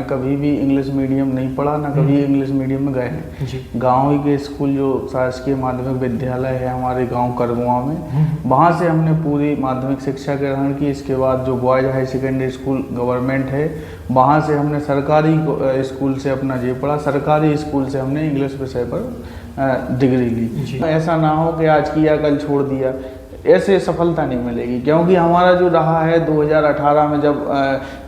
कभी भी English medium नहीं पढ़ा, ना कभी इंग्लिश मीडियम में गए हैं। गांव ही के स्कूल जो शासकीय माध्यमिक विद्यालय है हमारे गांव करगुआ में, वहां से हमने पूरी माध्यमिक शिक्षा ग्रहण की। इसके बाद जो boys high secondary school government है, वहां से हमने सरकारी स्कूल से अपना जे पढ़ा, सरकारी स्कूल से हमने इंग्लिश विषय पर डिग्री ली। ऐसा ना हो कि आज किया कल छोड़ दिया, ऐसे सफलता नहीं मिलेगी। क्योंकि हमारा जो रहा है 2018 में जब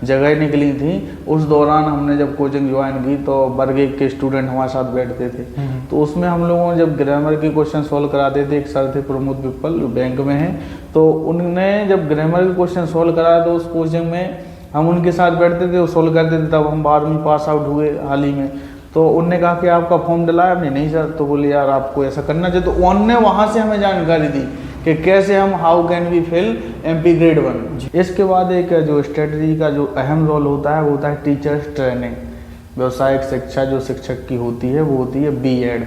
जगह निकली थी, उस दौरान हमने जब कोचिंग ज्वाइन की तो वर्ग 1 के स्टूडेंट हमारे साथ बैठते थे। तो उसमें हम लोगों ने जब ग्रामर के क्वेश्चन सॉल्व कराते थे, एक सर थे प्रमोद पिप्पल जो बैंक में हैं, तो उन्होंने जब ग्रामर के क्वेश्चन सॉल्व कराया तो उस कोचिंग में हम उनके साथ बैठते थे, वो सॉल्व करते थे। तब हम 12वीं पास आउट हुए हाल ही में। तो उनने कहा कि आपका फॉर्म डलाया? हमने नहीं सर। तो बोले यार आपको ऐसा करना चाहिए। तो उनने वहाँ से हमें जानकारी दी कि कैसे हम how can we fill MP grade 1। इसके बाद एक जो स्ट्रेटजी का जो अहम रोल होता है वो होता है टीचर्स ट्रेनिंग। व्यावसायिक शिक्षा जो शिक्षक की होती है वो होती है B.Ed,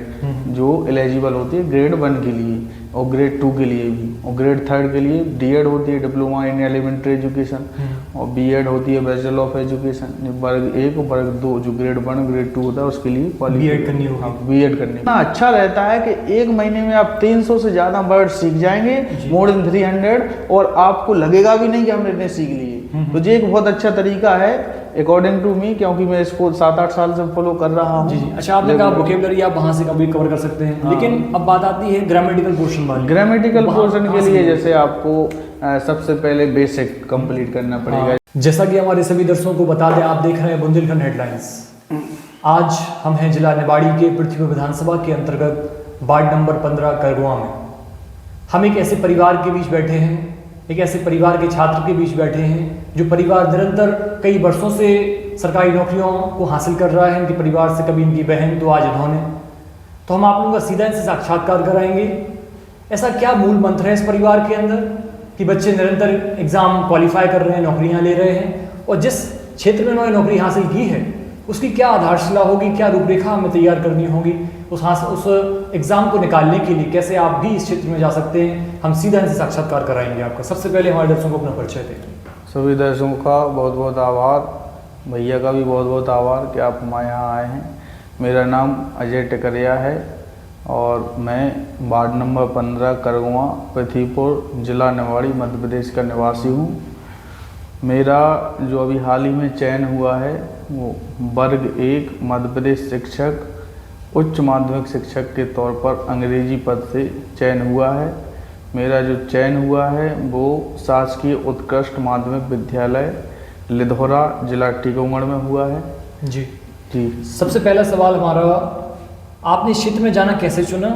जो एलिजिबल होती है ग्रेड 1 के लिए और ग्रेड 2 के लिए भी, और ग्रेड 3 के लिए D.Ed होती है, डिप्लोमा इन एलिमेंट्री एजुकेशन, और B.Ed होती है बैचलर ऑफ एजुकेशन। वर्ग 1 और वर्ग 2 जो ग्रेड 1 ग्रेड 2 होता है उसके लिए B.Ed करनी होगी। B.Ed करनी अच्छा रहता है कि 1 महीने में आप 300 से ज़्यादा वर्ड सीख जाएंगे, मोर देन 300, और आपको लगेगा भी नहीं कि हमने इतने सीख लिए। तो ये एक बहुत अच्छा तरीका है अकॉर्डिंग टू मी, क्योंकि मैं इसको 7-8 साल से फॉलो कर रहा हूँ। जी। अच्छा, आपने कहा वोकेबुलरी आप वहाँ से कभी कवर कर सकते हैं। लेकिन अब बात आती है ग्रामेटिकल पोर्शन वाली। ग्रामेटिकल पोर्शन के लिए जैसे आपको सबसे पहले बेसिक कंप्लीट करना पड़ेगा। जैसा कि हमारे सभी दर्शकों को बता दें, आप देख रहे हैं बुंदेलखंड हेडलाइंस। आज हम हैं जिला निवाड़ी के पृथ्वी विधानसभा के अंतर्गत वार्ड नंबर 15 करगुआ में। हम एक ऐसे परिवार के बीच बैठे हैं, एक ऐसे परिवार के छात्र के बीच बैठे हैं जो परिवार निरंतर कई वर्षों से सरकारी नौकरियों को हासिल कर रहा है। इनके परिवार से कभी इनकी बहन तो आज इन्होंने। तो हम आप लोगों का सीधा इनसे साक्षात्कार कराएंगे। ऐसा क्या मूल मंत्र है इस परिवार के अंदर कि बच्चे निरंतर एग्जाम क्वालिफाई कर रहे हैं, नौकरियां ले रहे हैं, और जिस क्षेत्र में उन्होंने नौकरी हासिल की है उसकी क्या आधारशिला होगी, क्या रूपरेखा हमें तैयार करनी होगी उस एग्जाम को निकालने के लिए, कैसे आप भी इस क्षेत्र में जा सकते हैं। हम सीधा इनसे साक्षात्कार कराएंगे आपका। सबसे पहले हमारे दर्शकों को अपना परिचय दें। सभी दर्शकों का बहुत बहुत आभार, भैया का भी बहुत बहुत आभार कि आप हमारे यहाँ आए हैं। मेरा नाम अजय टिकरिया है और मैं वार्ड नंबर 15 करगुआ पृथ्वीपुर जिला निवाड़ी मध्य प्रदेश का निवासी हूँ। मेरा जो अभी हाल ही में चयन हुआ है वो वर्ग 1 मध्य प्रदेश शिक्षक उच्च माध्यमिक शिक्षक के तौर पर अंग्रेजी पद से चयन हुआ है। मेरा जो चयन हुआ है वो शासकीय उत्कृष्ट माध्यमिक विद्यालय लिधौरा जिला टीकमगढ़ में हुआ है। जी। सबसे पहला सवाल हमारा, आपने इस क्षेत्र में जाना कैसे चुना?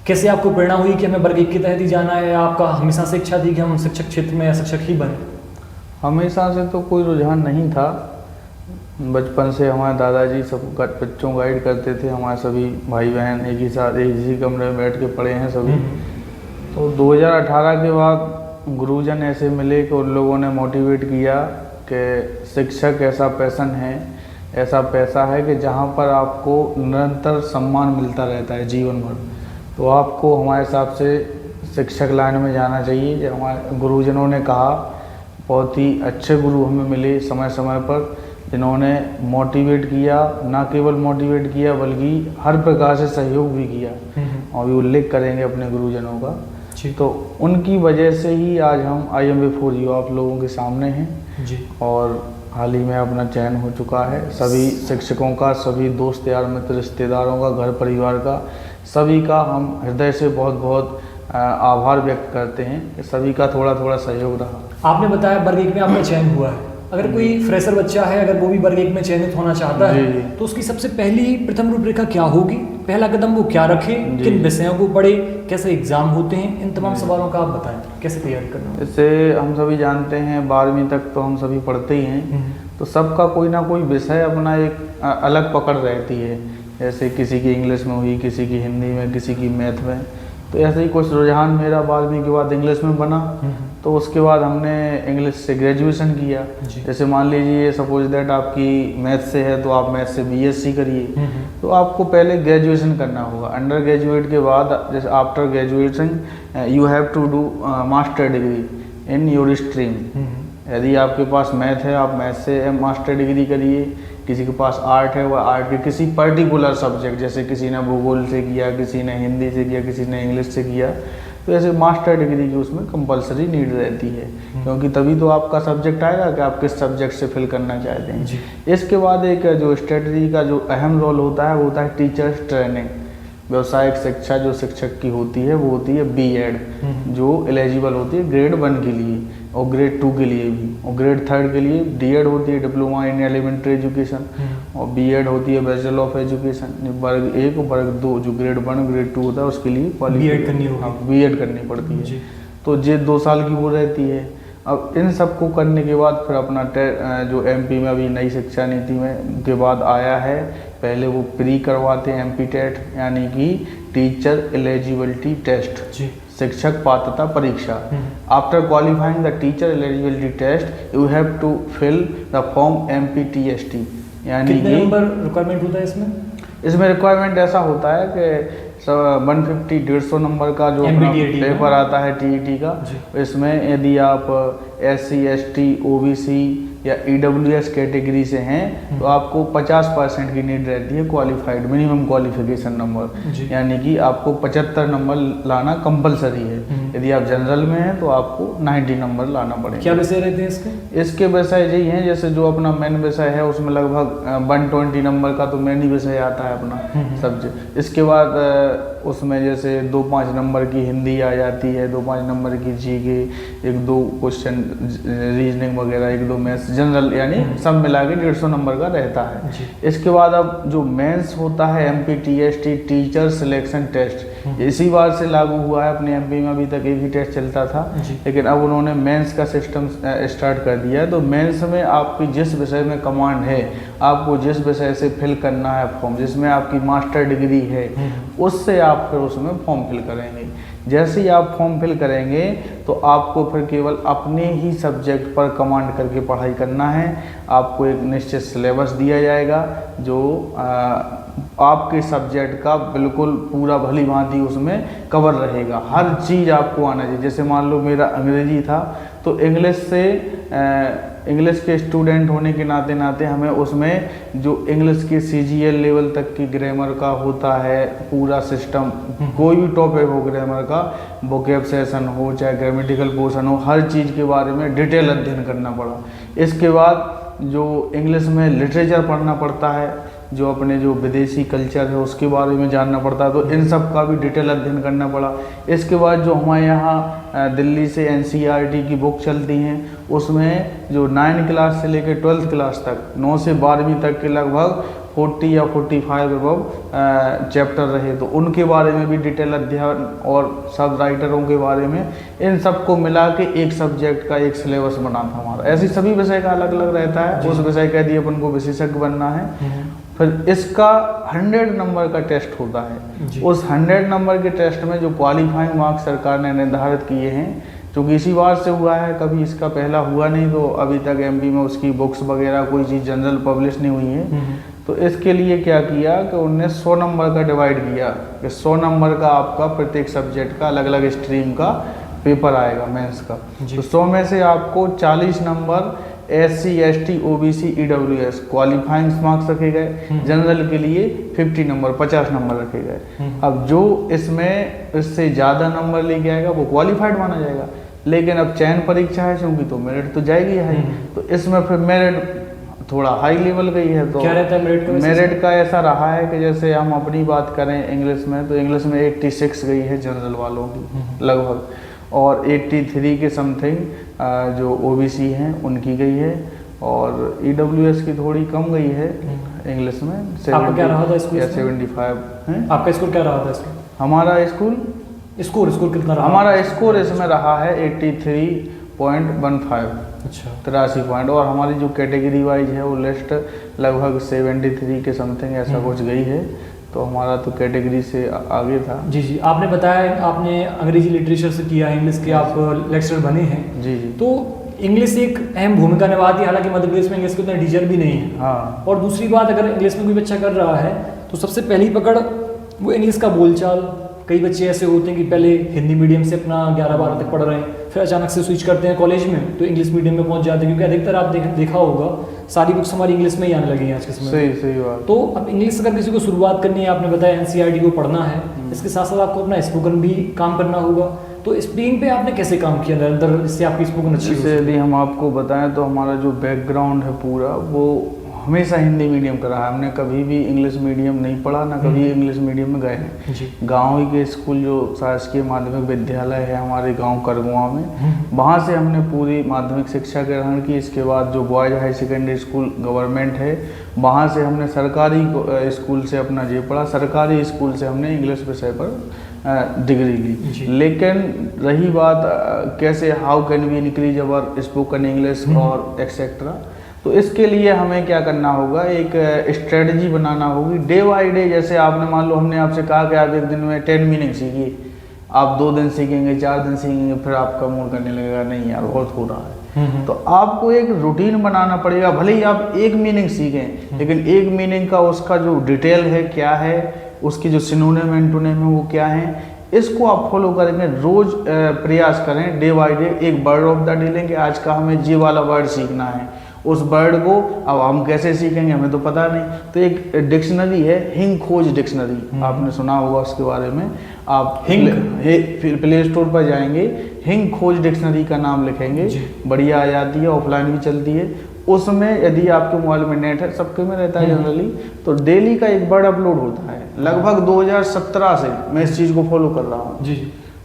कैसे आपको प्रेरणा हुई कि हमें वर्ग 1 के तहत ही जाना है, या आपका हमेशा से इच्छा थी कि हम शिक्षक क्षेत्र में या शिक्षक ही बने? हमेशा से तो कोई रुझान नहीं था। बचपन से हमारे दादाजी सब बच्चों गाइड करते थे। हमारे सभी भाई बहन एक ही साथ एक ही कमरे में बैठ के पढ़े हैं सभी। तो 2018 के बाद गुरुजन ऐसे मिले कि उन लोगों ने मोटिवेट किया कि शिक्षक ऐसा पैशन है, ऐसा पैसा है कि जहाँ पर आपको निरंतर सम्मान मिलता रहता है जीवन भर। तो आपको हमारे हिसाब से शिक्षक लाइन में जाना चाहिए। जो हमारे गुरुजनों ने कहा, बहुत ही अच्छे गुरु हमें मिले समय समय पर, जिन्होंने मोटिवेट किया, ना केवल मोटिवेट किया बल्कि हर प्रकार से सहयोग भी किया। और भी उल्लेख करेंगे अपने गुरुजनों का। तो उनकी वजह से ही आज हम IMB4U आप लोगों के सामने हैं जी। और हाल ही में अपना चयन हो चुका है। सभी शिक्षकों का, सभी दोस्त यार मित्र रिश्तेदारों का, घर परिवार का, सभी का हम हृदय से बहुत बहुत आभार व्यक्त करते हैं कि सभी का थोड़ा थोड़ा सहयोग रहा। आपने बताया वर्ग 1 में आपका चयन हुआ है। अगर कोई फ्रेशर बच्चा है, अगर वो भी वर्ग 1 में चयनित होना चाहता है, तो उसकी सबसे पहली प्रथम रूपरेखा क्या होगी? पहला कदम वो क्या रखे, किन विषयों को पढ़े, कैसे एग्जाम होते हैं? इन तमाम सवालों का आप बताएं, कैसे तैयारी करना? जैसे हम सभी जानते हैं 12वीं तक तो हम सभी पढ़ते ही हैं, तो सबका कोई ना कोई विषय अपना एक अलग पकड़ रहती है। जैसे किसी की इंग्लिश में हुई, किसी की हिंदी में, किसी की मैथ में। तो ऐसे ही कुछ रुझान मेरा 12वीं के बाद इंग्लिश में बना। तो उसके बाद हमने इंग्लिश से ग्रेजुएशन किया। जैसे मान लीजिए सपोज दैट आपकी मैथ से है तो आप मैथ से BSc करिए। तो आपको पहले ग्रेजुएशन करना होगा। अंडर ग्रेजुएट के बाद, जैसे after graduation you have to do master degree in your stream. यदि आपके पास मैथ है, आप मैथ से मास्टर डिग्री करिए। किसी के पास आर्ट है, वह आर्ट के किसी पर्टिकुलर सब्जेक्ट, जैसे किसी ने भूगोल से किया, किसी ने हिंदी से किया, किसी ने इंग्लिश से किया, तो ऐसे मास्टर डिग्री की उसमें कंपलसरी नीड रहती है, क्योंकि तभी तो आपका सब्जेक्ट आएगा कि आप किस सब्जेक्ट से फिल करना चाहते हैं। इसके बाद एक जो स्ट्रेटजी का जो अहम रोल होता है वो होता है टीचर्स ट्रेनिंग। व्यावसायिक शिक्षा जो शिक्षक की होती है वो होती है B.Ed, जो एलिजिबल होती है ग्रेड 1 के लिए और ग्रेड 2 के लिए भी, और ग्रेड 3 के लिए D.Ed होती है, डिप्लोमा इन एलिमेंट्री एजुकेशन, और B.Ed होती है बैचलर ऑफ एजुकेशन। वर्ग 1 और वर्ग 2 जो ग्रेड 1 ग्रेड 2 होता है उसके लिए B.Ed करनी होगी। B.Ed करनी पड़ती है, तो ये 2 साल की वो रहती है। अब इन सब को करने के बाद फिर अपना जो MP में अभी नई शिक्षा नीति में के बाद आया है, पहले वो प्री करवाते हैं MP टेट, यानी कि टीचर एलिजिबिलिटी टेस्ट, शिक्षक पात्रता परीक्षा। After qualifying the teacher eligibility test you have to fill the form MPTST, यानी कितने नंबर रिक्वायरमेंट होता है इसमें? इसमें रिक्वायरमेंट ऐसा होता है कि 150 नंबर का जो अपना पेपर आता है TET का, इसमें यदि आप SC ST OBC या EWS कैटेगरी से हैं तो आपको 50% की नीड रहती है क्वालिफाइड मिनिमम क्वालिफिकेशन नंबर, यानी कि आपको 75 नंबर लाना कंपलसरी है। यदि आप जनरल में हैं तो आपको 90 नंबर लाना पड़ेगा। क्या विषय रहते हैं इसके? इसके विषय यही हैं, जैसे जो अपना मेन विषय है उसमें लगभग 120 नंबर का तो मेन ही विषय आता है अपना सब्जेक्ट। इसके बाद उसमें जैसे 2-5 नंबर की हिंदी आ जाती है, 2-5 नंबर की GK, 1-2 क्वेश्चन रीजनिंग वगैरह, 1-2 मैथ्स, जनरल, यानी सब मिला के 150 नंबर का रहता है। इसके बाद अब जो मेंस होता है MPTST टीचर सिलेक्शन टेस्ट, इसी बार से लागू हुआ है। अपने MP में अभी तक एक ही टेस्ट चलता था, लेकिन अब उन्होंने मेंस का सिस्टम स्टार्ट कर दिया है। तो मेंस में आपकी जिस विषय में कमांड है, आपको जिस विषय से फिल करना है फॉर्म, जिसमें आपकी मास्टर डिग्री है, उससे आप फिर उसमें फॉर्म फिल करेंगे। जैसे ही आप फॉर्म फिल करेंगे तो आपको फिर केवल अपने ही सब्जेक्ट पर कमांड करके पढ़ाई करना है। आपको एक निश्चित सिलेबस दिया जाएगा जो आपके सब्जेक्ट का बिल्कुल पूरा भली भांति उसमें कवर रहेगा। हर चीज़ आपको आना चाहिए। जैसे मान लो मेरा अंग्रेजी था तो इंग्लिश के स्टूडेंट होने के नाते हमें उसमें जो इंग्लिश के CGL लेवल तक की ग्रामर का होता है पूरा सिस्टम, कोई भी टॉपिक हो ग्रामर का, वोकैब सेशन हो चाहे ग्रामेटिकल पोर्शन हो, हर चीज़ के बारे में डिटेल अध्ययन करना पड़ा। इसके बाद जो इंग्लिश में लिटरेचर पढ़ना पड़ता है, जो अपने जो विदेशी कल्चर है उसके बारे में जानना पड़ता है, तो इन सब का भी डिटेल अध्ययन करना पड़ा। इसके बाद जो हमारे यहाँ दिल्ली से NCERT की बुक चलती हैं, उसमें जो 9 क्लास से लेकर 12th क्लास तक, 9 से 12वीं तक के लगभग 40 या 45 अबव चैप्टर रहे, तो उनके बारे में भी डिटेल अध्ययन, और सब राइटरों के बारे में, इन सब को मिला के एक सब्जेक्ट का एक सिलेबस बना था हमारा। ऐसे सभी विषय का अलग अलग रहता है। उस विषय का यदि अपन को विशेषज्ञ बनना है, फिर इसका 100 नंबर का टेस्ट होता है। उस 100 नंबर के टेस्ट में जो क्वालिफाइंग मार्क्स सरकार ने निर्धारित किए हैं, क्योंकि इसी बार से हुआ है, कभी इसका पहला हुआ नहीं, तो अभी तक MP में उसकी बुक्स वगैरह कोई चीज़ जनरल पब्लिश नहीं हुई है। तो इसके लिए क्या किया कि उनने 100 नंबर का डिवाइड किया कि 100 नंबर का आपका प्रत्येक सब्जेक्ट का अलग अलग स्ट्रीम का पेपर आएगा मेंस का। तो 100 में से आपको 40 number SC ST OBC EWS qualifying marks रखे गए, जनरल के लिए 50 नंबर 50 नंबर रखे गए। अब जो इसमें इससे ज़्यादा नंबर लेके आएगा वो क्वालिफाइड माना जाएगा, लेकिन अब चयन परीक्षा है क्योंकि तो मेरिट तो जाएगी है, तो इसमें फिर मेरिट थोड़ा हाई लेवल गई है। तो क्या रहता है मेरिट का? मेरिट का ऐसा रहा है कि जैसे हम अपनी बात करें इंग्लिश में, तो इंग्लिश में 86 गई है जनरल वालों की लगभग, और 83 के समथिंग जो OBC हैं उनकी गई है, और EWS की थोड़ी कम गई है इंग्लिश में। आपका क्या रहा था स्कोर? 75 है। आपका स्कोर क्या रहा था इसमें? हमारा स्कोर कितना रहा? हमारा स्कोर इसमें रहा है 83.15। अच्छा, 83 पॉइंट। और हमारी जो कैटेगरी वाइज है वो लिस्ट लगभग 73 के समथिंग ऐसा कुछ गई है, तो हमारा तो कैटेगरी से आगे था। जी, आपने बताया आपने अंग्रेजी लिटरेचर से किया, इंग्लिश के आप लेक्चरर बने हैं। जी। तो इंग्लिश एक अहम भूमिका निभाती है, हालांकि मध्य प्रदेश में इंग्लिश का उतना टीचर भी नहीं है। हाँ। और दूसरी बात, अगर इंग्लिश में कोई बच्चा कर रहा है तो सबसे पहली पकड़ वो इंग्लिश का बोलचाल। कई बच्चे ऐसे होते हैं कि पहले हिंदी मीडियम से अपना 11-12 तक पढ़ रहे हैं, फिर अचानक से स्विच करते हैं कॉलेज में तो इंग्लिश मीडियम में पहुंच जाते हैं, क्योंकि अधिकतर आप देखा होगा सारी बुक्स हमारी इंग्लिश में ही आने लगी हैं आज के समय में। सही बात। तो अब इंग्लिश अगर किसी को शुरुआत करनी है, आपने बताया एनसीईआरटी को पढ़ना है, इसके साथ साथ आपको अपना स्पोकन भी काम करना होगा, तो स्पीकिंग पे आपने कैसे काम किया निरंतर, इससे आपकी स्पोकन अच्छी हो? जैसे यदि हम आपको बताएं तो हमारा जो बैकग्राउंड है पूरा वो हमेशा हिंदी मीडियम का रहा है। हमने कभी भी इंग्लिश मीडियम नहीं पढ़ा, ना कभी इंग्लिश मीडियम में गए हैं। गांव ही के स्कूल जो शासकीय माध्यमिक विद्यालय है हमारे गांव करगुआ में, वहां से हमने पूरी माध्यमिक शिक्षा ग्रहण की। इसके बाद जो boys high secondary school government है वहाँ से हमने सरकारी स्कूल से अपना जे पढ़ा, सरकारी स्कूल से हमने इंग्लिश विषय पर डिग्री ली। लेकिन रही बात कैसे how can we increase our spoken English और एक्सेट्रा, तो इसके लिए हमें क्या करना होगा, एक स्ट्रेटजी बनाना होगी डे बाई डे। जैसे आपने मान लो हमने आपसे कहा कि आप एक दिन में 10 मीनिंग सीखिए, आप 2 दिन सीखेंगे, 4 दिन सीखेंगे, फिर आपका मूड करने लगेगा नहीं यार बहुत हो रहा है। तो आपको एक रूटीन बनाना पड़ेगा। भले ही आप 1 मीनिंग सीखें, लेकिन 1 मीनिंग का उसका जो डिटेल है क्या है, उसकी जो सिनोनिम एंटोनिम है वो क्या है, इसको आप फॉलो करेंगे। रोज प्रयास करें, डे बाई डे एक वर्ड ऑफ द डे लेंगे। आज का हमें ये वाला वर्ड सीखना है, उस वर्ड को अब हम कैसे सीखेंगे हमें तो पता नहीं। तो एक डिक्शनरी है हिंग खोज डिक्शनरी, आपने सुना होगा उसके बारे में। आप प्ले स्टोर पर जाएंगे, हिंग खोज डिक्शनरी का नाम लिखेंगे, बढ़िया आ जाती है, ऑफलाइन भी चलती है। उसमें यदि आपके मोबाइल में नेट है, सबके में रहता है जनरली, तो डेली का एक वर्ड अपलोड होता है। लगभग 2017 से मैं इस चीज़ को फॉलो कर रहा हूँ जी।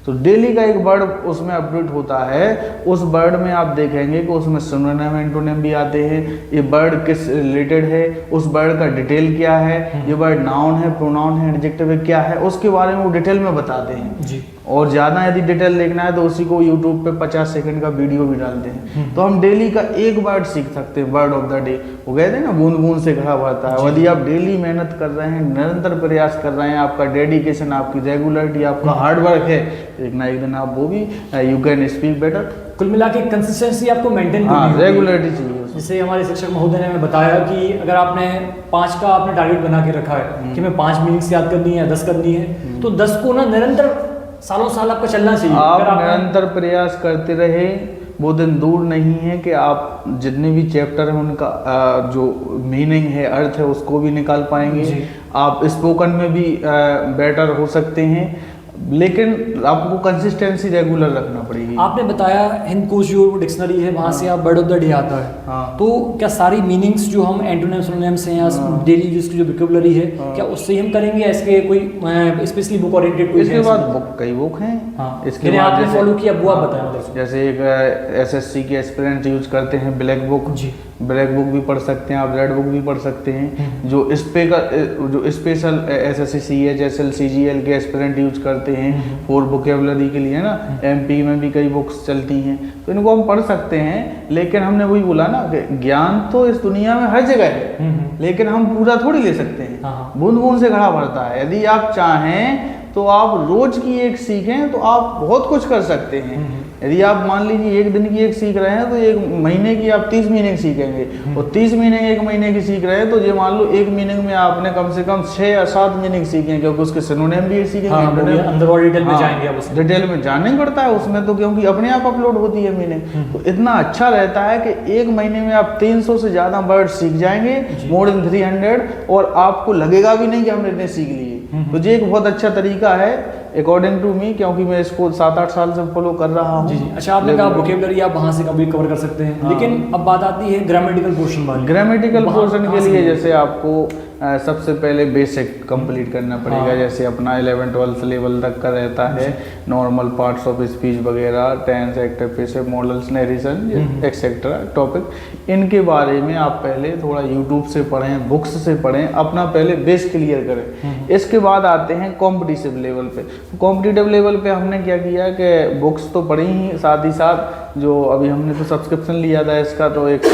तो डेली का एक वर्ड उसमें अपडेट होता है। उस वर्ड में आप देखेंगे कि उसमें सिनोनिम एंटोनिम भी आते हैं, ये वर्ड किस रिलेटेड है, उस वर्ड का डिटेल क्या है, ये वर्ड नाउन है, प्रोनाउन है, एडजेक्टिव है, क्या है, उसके बारे में वो डिटेल में बताते हैं जी। और ज़्यादा यदि डिटेल देखना है तो उसी को यूट्यूब पे 50 सेकंड का वीडियो भी डालते हैं। तो हम डेली का एक वर्ड सीख सकते हैं, वर्ड ऑफ द डे। वो कहते हैं ना बूंद बूंद से घड़ा भरता है। यदि आप डेली मेहनत कर रहे हैं, निरंतर प्रयास कर रहे हैं, आपका डेडिकेशन, आपकी रेगुलरिटी, आपका हार्डवर्क है, एक ना एक दिन आप वो भी यू कैन स्पीक बेटर। कुल मिला के कंसिस्टेंसी आपको मेंटेन करनी है, रेगुलरिटी चाहिए। जैसे हमारे शिक्षक महोदय ने हमें बताया कि अगर आपने 5 का आपने टारगेट बना के रखा है कि मैं 5 मीनिंग्स याद करनी है, 10 करनी है, तो 10 को ना निरंतर सालों साल आपका चलना चाहिए। आप निरंतर प्रयास करते रहे, वो दिन दूर नहीं है कि आप जितने भी चैप्टर हैं उनका जो मीनिंग है, अर्थ है, उसको भी निकाल पाएंगे। आप स्पोकन में भी बेटर हो सकते हैं, लेकिन आपको कंसिस्टेंसी रेगुलर रखना पड़ेगी। आपने बताया हिंद खोज जो डिक्शनरी है वहाँ से आप वर्ड ऑफ द डे आता है, तो क्या सारी मीनिंग्स जो हम एंटोनिम सिनोनिम्स हैं या डेली यूज की जो वोकैबुलरी है, क्या उससे हम करेंगे या इसके कोई स्पेशली बुक ओरिएंटेड कोई? इसके बाद कई बुक हैं। इसके बाद आपने फॉलो किया वो आप बताएं। जैसे एक एसएससी के एस्पिरेंट यूज करते हैं ब्लैक बुक जी, ब्लैक बुक भी पढ़ सकते हैं आप, रेड बुक भी पढ़ सकते हैं। जो स्पेशल एसएससी सीएचएसएल सीजीएल के एस्पिरेंट यूज करते हैं फॉर वोकैबुलरी के लिए ना, एमपी में भी कई बुक्स चलती हैं, तो इनको हम पढ़ सकते हैं। लेकिन हमने वही बोला ना कि ज्ञान तो इस दुनिया में हर जगह है, लेकिन हम पूरा थोड़ी ले सकते हैं। बूंद बूंद से घड़ा भरता है। यदि आप चाहें तो आप रोज की एक सीखें तो आप बहुत कुछ कर सकते हैं। यदि आप मान लीजिए एक दिन की एक सीख रहे हैं तो 1 महीने की आप 30 मीनिंग सीखेंगे, और 30 मीनिंग 1 महीने की सीख रहे हैं तो ये मान लो 1 मीनिंग में आपने कम से कम 6 या 7 मीनिंग सीखें, क्योंकि उसके सिनोनिम भी सीखेंगे। अंदर और डिटेल में जाएंगे आप, डिटेल में जाना ही पड़ता है उसमें तो, क्योंकि अपने आप अपलोड होती है मीनिंग। तो इतना अच्छा रहता है कि 1 महीने में आप 300 से ज़्यादा वर्ड सीख जाएंगे, मोर देन 300, और आपको लगेगा भी नहीं कि हमने इतने सीख लिए। तो ये एक बहुत अच्छा तरीका है अकॉर्डिंग टू मी, क्योंकि मैं इसको 7-8 साल से फॉलो कर रहा हूँ। जी। अच्छा, आपने कहा वोकैबुलरी आप वहाँ से कभी कवर कर सकते हैं, लेकिन अब बात आती है ग्रामेटिकल पोर्शन वाली। ग्रामेटिकल पोर्शन के लिए जैसे आपको सबसे पहले बेसिक कंप्लीट करना पड़ेगा। जैसे अपना 11-12 लेवल तक का रहता है, नॉर्मल पार्ट्स ऑफ स्पीच वगैरह, tense, active, passive, modals, narration etcetera topic, इनके बारे में आप पहले थोड़ा यूट्यूब से पढ़ें, बुक्स से पढ़ें, अपना पहले बेस क्लियर करें। इसके बाद आते हैं कॉम्पिटिटिव लेवल पे। कॉम्पिटिटिव लेवल पे हमने क्या किया कि बुक्स तो पढ़ी ही, साथ ही साथ जो अभी हमने तो सब्सक्रिप्शन लिया था इसका, तो एक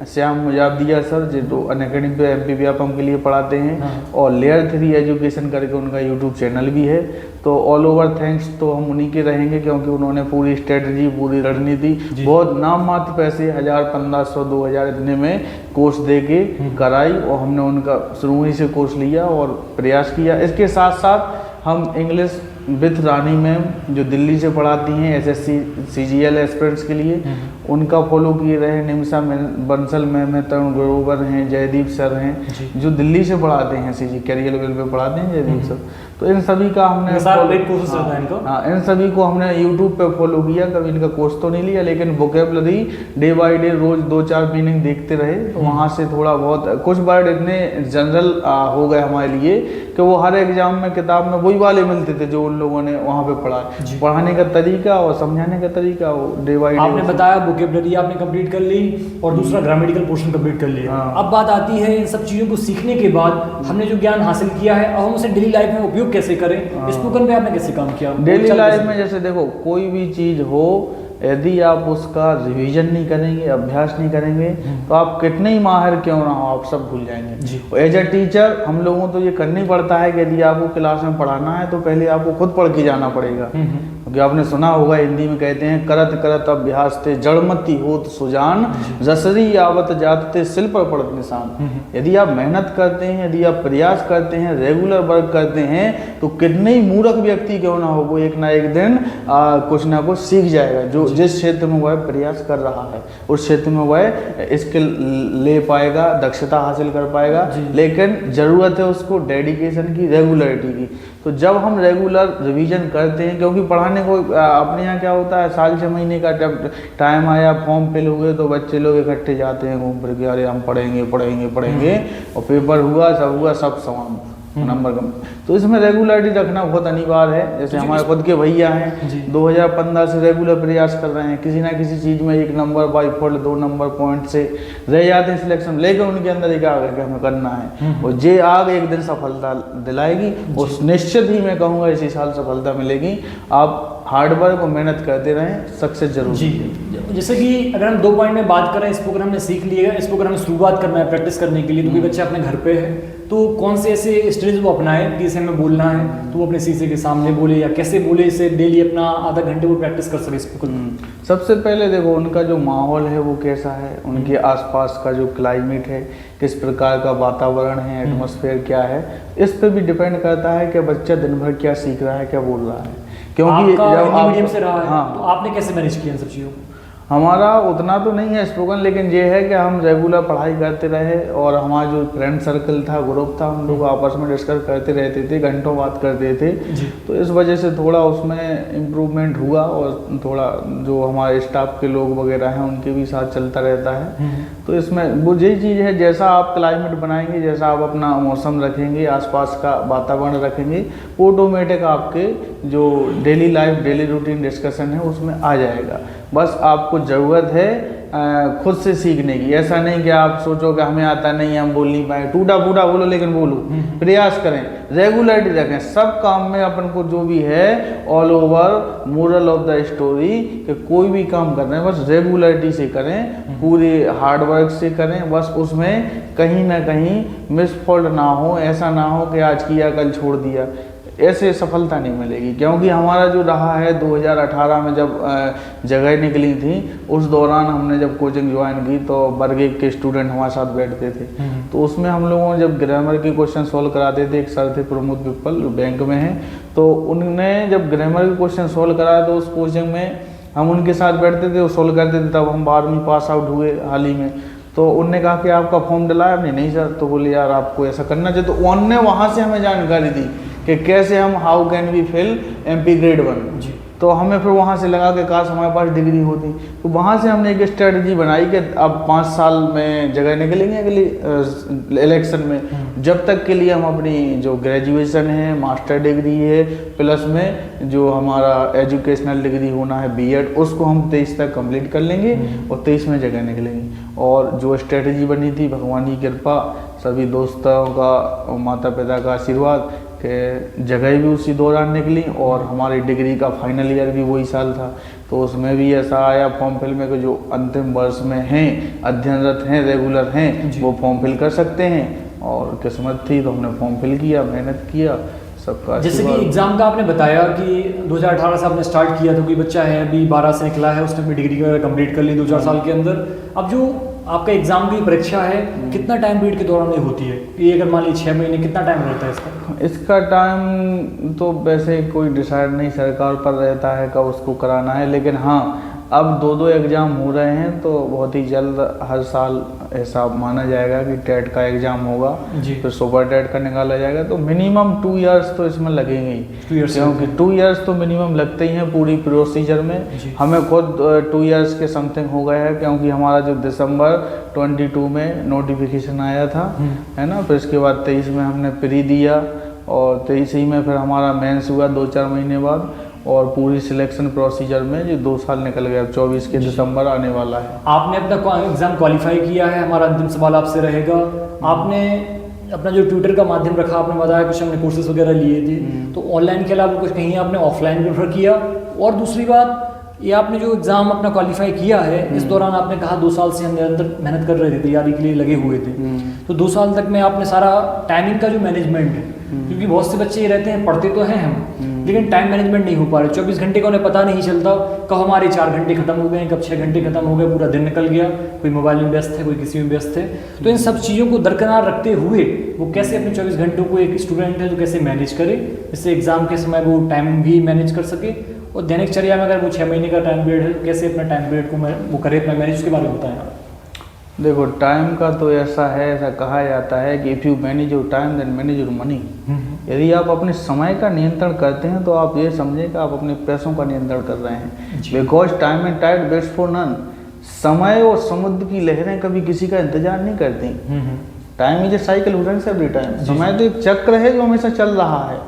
श्याम मुजाबदिया सर जो तो अनअकैडमी पे एमपी व्यापम के लिए पढ़ाते हैं, और लेयर 3 एजुकेशन करके उनका यूट्यूब चैनल भी है। तो ऑल ओवर थैंक्स तो हम उन्हीं के रहेंगे, क्योंकि उन्होंने पूरी स्ट्रेटजी, पूरी रणनीति बहुत नाम मात्र पैसे 1000, 1500, 2000 इतने में कोर्स दे के कराई, और हमने उनका शुरू ही से कोर्स लिया और प्रयास किया। इसके साथ साथ हम इंग्लिश विथ रानी मैम जो दिल्ली से पढ़ाती हैं एसएससी सीजीएल एस्पिरेंट्स के लिए, उनका फॉलो किए रहे। निमिषा बंसल मैम है, तरुण ग्रोवर हैं, जयदीप सर हैं जो दिल्ली से पढ़ाते हैं, सीजी कैरियर लेवल पे पढ़ाते हैं जयदीप सर। तो इन सभी का हमने इन सभी को हमने यूट्यूब पे फॉलो किया। कभी इनका कोर्स तो नहीं लिया, लेकिन वोकेबलरी डे बाय डे रोज 2-4 मीनिंग देखते रहे। तो वहाँ से थोड़ा बहुत कुछ वर्ड इतने जनरल हो गए हमारे लिए कि वो हर एग्जाम में किताब में वही वाले मिलते थे जो उन लोगों ने वहाँ पे पढ़ा। पढ़ाने का तरीका और समझाने का तरीका वो डे बाय डे। आपने बताया वोकेबलरी आपने कंप्लीट कर ली और दूसरा ग्रामेटिकल पोर्शन कंप्लीट कर लिया। अब बात आती है इन सब चीज़ों को सीखने के बाद हमने जो ज्ञान हासिल किया है, अब हम उसे डेली लाइफ में उपयोग कैसे करें? स्पोकन पे आपने कैसे काम किया? डेली लाइफ में जैसे देखो, कोई भी चीज़ हो, यदि आप उसका रिवीजन नहीं करेंगे, अभ्यास नहीं करेंगे, तो आप कितने ही माहिर क्यों ना हो, आप सब भूल जाएंगे। एज ए टीचर हम लोगों तो ये करना ही पड़ता है कि यदि आपको क्लास में पढ़ाना है तो पहले आपको खुद पढ़ के जाना पड़ेगा। क्योंकि आपने सुना होगा, हिंदी में कहते हैं करत करत अभ्यास ते जड़मती होत सुजान, जसरी आवत जात ते सिल पर पड़त निशान। यदि आप मेहनत करते हैं, यदि आप प्रयास करते हैं, रेगुलर वर्क करते हैं, तो कितने ही मूर्ख व्यक्ति क्यों ना हो, वो एक ना एक दिन कुछ ना कुछ सीख जाएगा। जो जिस क्षेत्र में वह प्रयास कर रहा है उस क्षेत्र में वह स्किल ले पाएगा, दक्षता हासिल कर पाएगा। लेकिन ज़रूरत है उसको डेडिकेशन की, रेगुलरिटी की। तो जब हम रेगुलर रिवीजन करते हैं, क्योंकि पढ़ाने को अपने यहाँ क्या होता है, साल 6 महीने का टाइम आया, फॉर्म फिल हुए तो बच्चे लोग इकट्ठे जाते हैं घूम फिर के, अरे हम पढ़ेंगे पढ़ेंगे पढ़ेंगे, और पेपर हुआ सब समाप्त, नंबर कम। तो इसमें रेगुलरिटी रखना बहुत अनिवार्य है। जैसे हमारे खुद के भैया हैं, 2015 से रेगुलर प्रयास कर रहे हैं, किसी ना किसी चीज़ में 1 number by fold 2 number point से रह जाते हैं सिलेक्शन, लेकिन उनके अंदर एक आग है कि हमें करना है, और ये आग एक दिन सफलता दिलाएगी। और निश्चित ही मैं कहूँगा इसी साल सफलता मिलेगी। आप हार्ड वर्क और मेहनत करते रहें, सक्सेस जरूर जी। जैसे कि अगर हम 2 पॉइंट में बात करें, स्पोकन हमने सीख लिया, स्पोकन हमें शुरुआत करना है प्रैक्टिस करने के लिए, तो कोई बच्चा अपने घर पे है तो कौन से ऐसे स्टेज वो अपनाए कि इसे हमें बोलना है तो वो अपने शीशे के सामने बोले, या कैसे बोले, इसे डेली अपना आधा घंटे वो प्रैक्टिस कर सके स्पोकन? सबसे पहले देखो, उनका जो माहौल है वो कैसा है, उनके आसपास का जो क्लाइमेट है, किस प्रकार का वातावरण है, एटमॉस्फेयर क्या है, इस पर भी डिपेंड करता है कि बच्चा दिन भर क्या सीख रहा है, क्या बोल रहा है। क्योंकि जब आप मीडियम से रहा है, तो आपने कैसे मैनेज किया इन सब चीज़ों को? हमारा उतना तो नहीं है स्पोकन, लेकिन ये है कि हम रेगुलर पढ़ाई करते रहे, और हमारा जो फ्रेंड सर्कल था, ग्रुप था, हम लोग आपस में डिस्कस करते रहते थे, घंटों बात करते थे। तो इस वजह से थोड़ा उसमें इम्प्रूवमेंट हुआ, और थोड़ा जो हमारे स्टाफ के लोग वगैरह हैं उनके भी साथ चलता रहता है। तो इसमें वो यही चीज़ है, जैसा आप क्लाइमेट बनाएंगे, जैसा आप अपना मौसम रखेंगे, आसपास का वातावरण रखेंगे, ऑटोमेटिक आपके जो daily life, daily routine discussion है उसमें आ जाएगा। बस आपको ज़रूरत है खुद से सीखने की। ऐसा नहीं कि आप सोचो कि हमें आता नहीं, हम बोल नहीं पाए, टूटा फूटा बोलो, लेकिन बोलो, प्रयास करें, रेगुलरिटी रखें सब काम में। अपन को जो भी है, all over moral of the story, कि कोई भी काम कर रहे हैं बस रेगुलरिटी से करें, पूरे हार्ड वर्क से करें, बस उसमें कहीं ना कहीं मिसफॉल्ट ना हो। ऐसा ना हो कि आज किया कल छोड़ दिया, ऐसे सफलता नहीं मिलेगी। क्योंकि हमारा जो रहा है 2018 में जब जगह निकली थी, उस दौरान हमने जब कोचिंग ज्वाइन की तो वर्ग 1 के स्टूडेंट हमारे साथ बैठते थे। तो उसमें हम लोगों ने जब ग्रामर के क्वेश्चन सॉल्व कराते थे, एक सर थे प्रमोद पिप्पल, बैंक में हैं, तो उन्होंने जब ग्रामर के क्वेश्चन सॉल्व कराया तो उस कोचिंग में हम उनके साथ बैठते थे, वो सॉल्व करते थे। तब हम 12वीं पास आउट हुए हाल ही में। तो उनने कहा कि आपका फॉर्म डलाया हमने? नहीं सर। तो बोले यार आपको ऐसा करना चाहिए। तो उनने वहाँ से हमें जानकारी दी कि कैसे हम how can we fill MP grade 1। तो हमें फिर वहाँ से लगा कि काश हमारे पास डिग्री होती। तो वहाँ से हमने एक स्ट्रेटजी बनाई कि अब 5 साल में जगह निकलेंगे अगली इलेक्शन में, जब तक के लिए हम अपनी जो ग्रेजुएशन है, मास्टर डिग्री है, प्लस में जो हमारा एजुकेशनल डिग्री होना है B.Ed, उसको हम 23 तक कंप्लीट कर लेंगे और 23 में जगह निकलेंगे। और जो स्ट्रेटजी बनी थी, भगवान की कृपा, सभी दोस्तों का, माता पिता का आशीर्वाद, कि जगह भी उसी दौरान निकली और हमारी डिग्री का फाइनल ईयर भी वही साल था। तो उसमें भी ऐसा आया फॉर्म फिल में कि जो अंतिम वर्ष में हैं, अध्ययनरत हैं, रेगुलर हैं, वो फॉर्म फिल कर सकते हैं। और किस्मत थी तो हमने फॉर्म फिल किया, मेहनत किया, सबका। जैसे कि एग्ज़ाम का आपने बताया कि 2018 से आपने स्टार्ट किया, तो कोई बच्चा है अभी 12 से निकला है, उसने अपनी डिग्री कंप्लीट कर ली 2-4 साल के अंदर। अब जो आपका एग्जाम की परीक्षा है, कितना टाइम पीरियड के दौरान ये होती है? ये अगर मान लीजिए 6 महीने, कितना टाइम रहता है इसका? इसका टाइम तो वैसे कोई डिसाइड नहीं सरकार पर रहता है कब उसको कराना है, लेकिन हाँ अब 2-2 एग्ज़ाम हो रहे हैं तो बहुत ही जल्द हर साल ऐसा माना जाएगा कि टेट का एग्ज़ाम होगा, फिर सुपर टेट का निकाला जाएगा। तो मिनिमम 2 इयर्स तो इसमें लगेंगे ही, 2 इयर्स, क्योंकि 2 इयर्स तो मिनिमम लगते ही हैं पूरी प्रोसीजर में। हमें खुद 2 इयर्स के समथिंग हो गया है, क्योंकि हमारा जो दिसंबर 22 में नोटिफिकेशन आया था, है ना, फिर इसके बाद 23 में हमने प्री दिया और 23 ही में फिर हमारा मेंस हुआ 2-4 महीने बाद, और पूरी सिलेक्शन प्रोसीजर में जो 2 साल निकल गया। अब 24 के दिसंबर आने वाला है। आपने अपना एग्ज़ाम क्वालिफाई किया है। हमारा अंतिम सवाल आपसे रहेगा, आपने अपना जो ट्विटर का माध्यम रखा, आपने बताया कुछ हमने कोर्सेज वगैरह लिए थे, तो ऑनलाइन के अलावा कुछ कहीं आपने ऑफलाइन प्रेफर किया? और दूसरी बात, ये आपने जो एग्ज़ाम अपना क्वालिफाई किया है, इस दौरान आपने कहा 2 साल से हम निरंतर मेहनत कर रहे थे, तैयारी के लिए लगे हुए थे, तो 2 साल तक में आपने सारा टाइमिंग का जो मैनेजमेंट है, क्योंकि बहुत से बच्चे ये रहते हैं पढ़ते तो हैं हम, लेकिन टाइम मैनेजमेंट नहीं हो पा रहे। 24 घंटे का उन्हें पता नहीं चलता, कब हमारे 4 घंटे खत्म हो गए, कब 6 घंटे खत्म हो गए, पूरा दिन निकल गया, कोई मोबाइल में व्यस्त है, कोई किसी में व्यस्त है। तो इन सब चीज़ों को दरकिनार रखते हुए वो कैसे अपने 24 घंटों को, एक स्टूडेंट है तो कैसे मैनेज करे, इससे एग्ज़ाम के समय वो टाइम भी मैनेज कर सके, और दैनिकचर्या में अगर वो 6 महीने का टाइम पीरियड है तो कैसे अपना टाइम पीरियड को वो करे, अपना मैनेज, उसके बारे में बताएं आप। देखो, टाइम का तो ऐसा है, ऐसा कहा जाता है कि if you manage your time then manage your money. यदि आप अपने समय का नियंत्रण करते हैं तो आप ये समझें कि आप अपने पैसों का नियंत्रण कर रहे हैं। Because time and tide waits for none. समय और समुद्र की लहरें कभी किसी का इंतजार नहीं करती। Time is a cycle who runs every time. समय तो एक चक्र है जो हमेशा चल रहा है।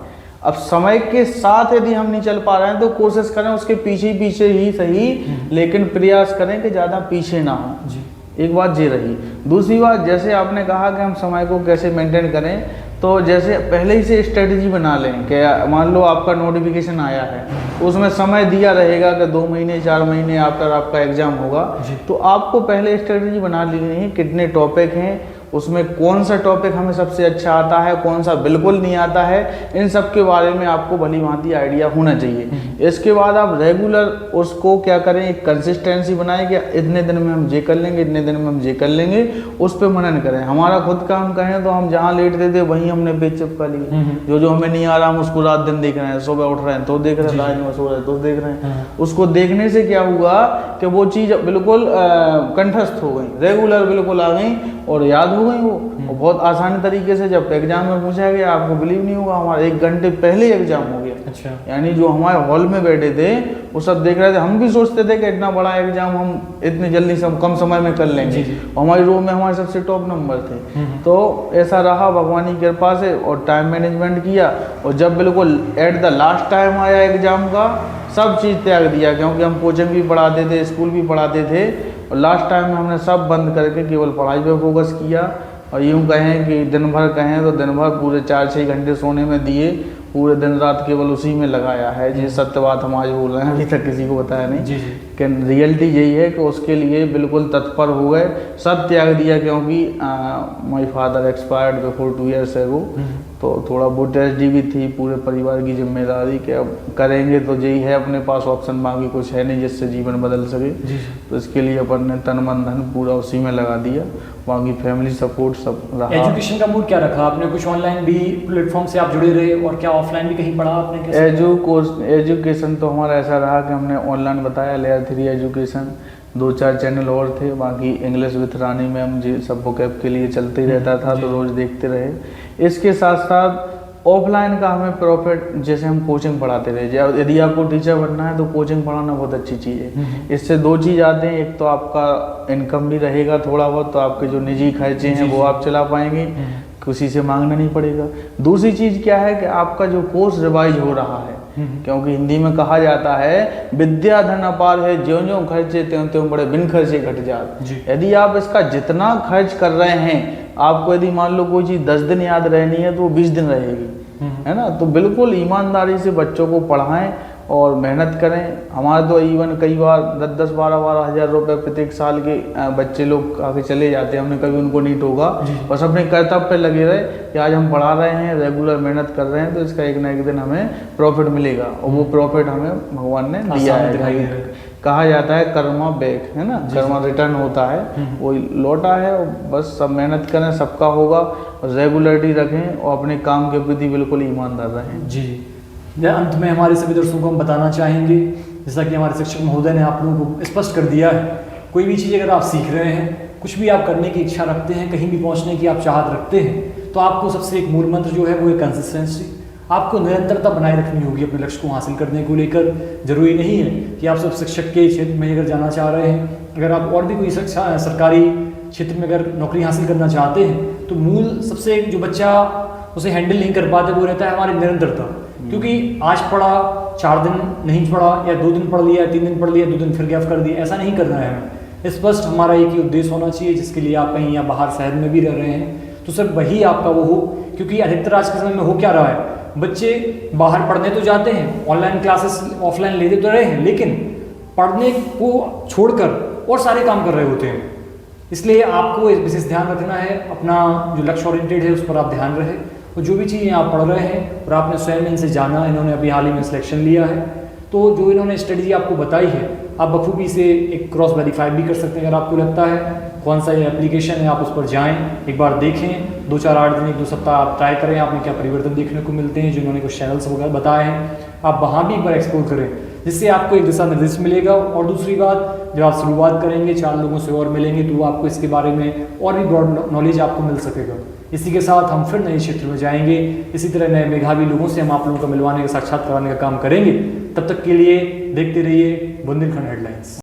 अब समय के साथ यदि हम नहीं चल पा रहे हैं तो कोशिश करें उसके पीछे पीछे ही सही, लेकिन प्रयास करें कि ज़्यादा पीछे ना हो। एक बात ये रही। दूसरी बात, जैसे आपने कहा कि हम समय को कैसे मेंटेन करें, तो जैसे पहले ही से स्ट्रेटजी बना लें कि मान लो आपका नोटिफिकेशन आया है, उसमें समय दिया रहेगा कि 2 महीने 4 महीने आफ्टर आपका एग्ज़ाम होगा, तो आपको पहले स्ट्रेटजी बना लेनी है कितने टॉपिक हैं, उसमें कौन सा टॉपिक हमें सबसे अच्छा आता है, कौन सा बिल्कुल नहीं आता है, इन सब के बारे में आपको भली भांति आइडिया होना चाहिए। इसके बाद आप रेगुलर उसको क्या करें, एक कंसिस्टेंसी बनाएं कि इतने दिन में हम ये कर लेंगे, इतने दिन में हम ये कर लेंगे, उस पर मनन करें। हमारा खुद का हम कहें तो हम जहाँ लेटते थे वहीं हमने पेज चिपका लिए। जो हमें नहीं आ रहा हम उसको रात दिन देख रहे हैं, सुबह उठ रहे हैं तो देख रहे हैं, रात में सो रहे हैं तो देख रहे हैं। उसको देखने से क्या हुआ कि वो चीज़ बिल्कुल कंठस्थ हो गई, रेगुलर बिल्कुल आ गई और याद हो गई वो। और बहुत आसानी तरीके से जब एग्जाम में पूछा गया, आपको बिलीव नहीं होगा, हमारा 1 घंटे पहले एग्जाम हो गया। अच्छा। यानी जो हमारे हॉल में बैठे थे वो सब देख रहे थे। हम भी सोचते थे कि इतना बड़ा एग्जाम हम इतने जल्दी से कम समय में कर लेंगे। हमारी रो में हमारे सबसे टॉप नंबर थे। तो ऐसा रहा भगवान की कृपा से, और टाइम मैनेजमेंट किया, और जब बिल्कुल एट द लास्ट टाइम आया एग्जाम का, सब चीज़ त्याग दिया, क्योंकि हम कोचिंग भी पढ़ाते थे, स्कूल भी पढ़ाते थे, और लास्ट टाइम में हमने सब बंद करके केवल पढ़ाई पे फोकस किया। और यूँ कहें कि दिन भर कहें तो दिन भर पूरे 4-6 घंटे सोने में दिए, पूरे दिन रात केवल उसी में लगाया है। जी सत्य बात हम आज बोल रहे हैं, अभी तक किसी को बताया नहीं। कि रियलिटी यही है कि उसके लिए बिल्कुल तत्पर हो गए, सब त्याग दिया, क्योंकि my father expired before 2 years एगो। तो थोड़ा वो ट्रेजेडी भी थी, पूरे परिवार की जिम्मेदारी कि अब करेंगे तो यही है, अपने पास ऑप्शन बाकी कुछ है नहीं जिससे जीवन बदल सके। तो इसके लिए अपन ने तन मन धन पूरा उसी में लगा दिया, बाकी फैमिली सपोर्ट सब रहा। एजुकेशन का मूड क्या रखा आपने? कुछ ऑनलाइन भी प्लेटफॉर्म से आप जुड़े रहे, और क्या ऑफलाइन भी कहीं पढ़ा आपने? एजुकेशन तो हमारा ऐसा रहा कि हमने ऑनलाइन बताया, लेयर 3 एजुकेशन, 2-4 चैनल और थे, बाकी इंग्लिश विथ रानी मैम जी सब वोकैब के लिए चलते ही रहता था, तो रोज़ देखते रहे। इसके साथ साथ ऑफलाइन का हमें प्रॉफिट, जैसे हम कोचिंग पढ़ाते रहे, यदि आपको टीचर बनना है तो कोचिंग पढ़ाना बहुत अच्छी चीज़ है। इससे 2 चीज़ आते हैं, एक तो आपका इनकम भी रहेगा थोड़ा बहुत, तो आपके जो निजी खर्चे हैं वो आप चला पाएंगे, किसी से मांगना नहीं पड़ेगा। दूसरी चीज़ क्या है कि आपका जो कोर्स रिवाइज हो रहा है, क्योंकि हिंदी में कहा जाता है विद्या धन अपार है, ज्यों-ज्यों खर्चे त्यों त्यों बड़े, बिन खर्चे घट जात। यदि आप इसका जितना खर्च कर रहे हैं, आपको यदि मान लो कोई चीज़ 10 दिन याद रहनी है तो वो 20 दिन रहेगी, है ना। तो बिल्कुल ईमानदारी से बच्चों को पढ़ाएं और मेहनत करें। हमारे तो इवन कई बार 10-10, 12-12 हज़ार रुपये प्रत्येक साल के बच्चे लोग आके चले जाते हैं, हमने कभी उनको नहीं टोका, बस अपने कर्तव्य पे लगे रहे कि आज हम पढ़ा रहे हैं, रेगुलर मेहनत कर रहे हैं, तो इसका एक ना एक दिन हमें प्रॉफिट मिलेगा, और वो प्रॉफिट हमें भगवान ने दिया है। कहा जाता है कर्मा बैक, है ना, कर्मा रिटर्न होता है, वो लौटा है। और बस सब मेहनत करें, सबका होगा, रेगुलरिटी रखें और अपने काम के प्रति बिल्कुल ईमानदार रहें। जी, अंत में हमारे सभी दर्शकों को हम बताना चाहेंगे, जैसा कि हमारे शिक्षक महोदय ने आप लोगों को स्पष्ट कर दिया है, कोई भी चीज़ अगर आप सीख रहे हैं, कुछ भी आप करने की इच्छा रखते हैं, कहीं भी पहुंचने की आप चाहत रखते हैं, तो आपको सबसे एक मूल मंत्र जो है वो है कंसिस्टेंसी। आपको निरंतरता बनाए रखनी होगी अपने लक्ष्य को हासिल करने को लेकर। जरूरी नहीं है कि आप सब शिक्षक के क्षेत्र में अगर जाना चाह रहे हैं, अगर आप और भी कोई सरकारी क्षेत्र में अगर नौकरी हासिल करना चाहते हैं, तो मूल सबसे जो बच्चा उसे हैंडल नहीं कर पाते वो रहता है हमारी निरंतरता। क्योंकि आज पढ़ा, 4 दिन नहीं पढ़ा, या 2 दिन पढ़ लिया, 3 दिन पढ़ लिया, 2 दिन फिर गैप कर दिया, ऐसा नहीं करना है हमें। स्पष्ट हमारा एक ही उद्देश्य होना चाहिए, जिसके लिए आप कहीं या बाहर शहर में भी रह रहे हैं तो सिर्फ वही आपका वो हो। क्योंकि अधिकतर आज के समय में हो क्या रहा है, बच्चे बाहर पढ़ने तो जाते हैं, ऑनलाइन क्लासेस ऑफलाइन लेते तो रहे हैं, लेकिन पढ़ने को छोड़कर और सारे काम कर रहे होते हैं। इसलिए आपको विशेष ध्यान रखना है, अपना जो लक्ष्य ओरिएंटेड है उस पर आप ध्यान रहे, और जो भी चीज़ें आप पढ़ रहे हैं और आपने स्वयं इनसे जाना, इन्होंने अभी हाल ही में सिलेक्शन लिया है, तो जो इन्होंने स्ट्रेटजी आपको बताई है आप बखूबी से एक क्रॉस वेरीफाई भी कर सकते हैं। अगर आपको लगता है कौन सा ये एप्लीकेशन है, आप उस पर जाएं, एक बार देखें, 2-4 8 दिन 1-2 सप्ताह आप ट्राई करें, आप में क्या परिवर्तन देखने को मिलते हैं, जो इन्होंने कुछ चैनल्स वगैरह बताए हैं, आप वहाँ भी एक बार एक्सप्लोर करें, जिससे आपको एक दिशा निर्देश मिलेगा। और दूसरी बात, जब आप शुरुआत करेंगे, 4 लोगों से और मिलेंगे, तो आपको इसके बारे में और भी ब्रॉड नॉलेज आपको मिल सकेगा। इसी के साथ हम फिर नए क्षेत्र में जाएंगे, इसी तरह नए मेधावी लोगों से हम आप लोगों को मिलवाने का, साक्षात कराने का काम करेंगे। तब तक के लिए देखते रहिए बुंदेलखंड हेडलाइंस।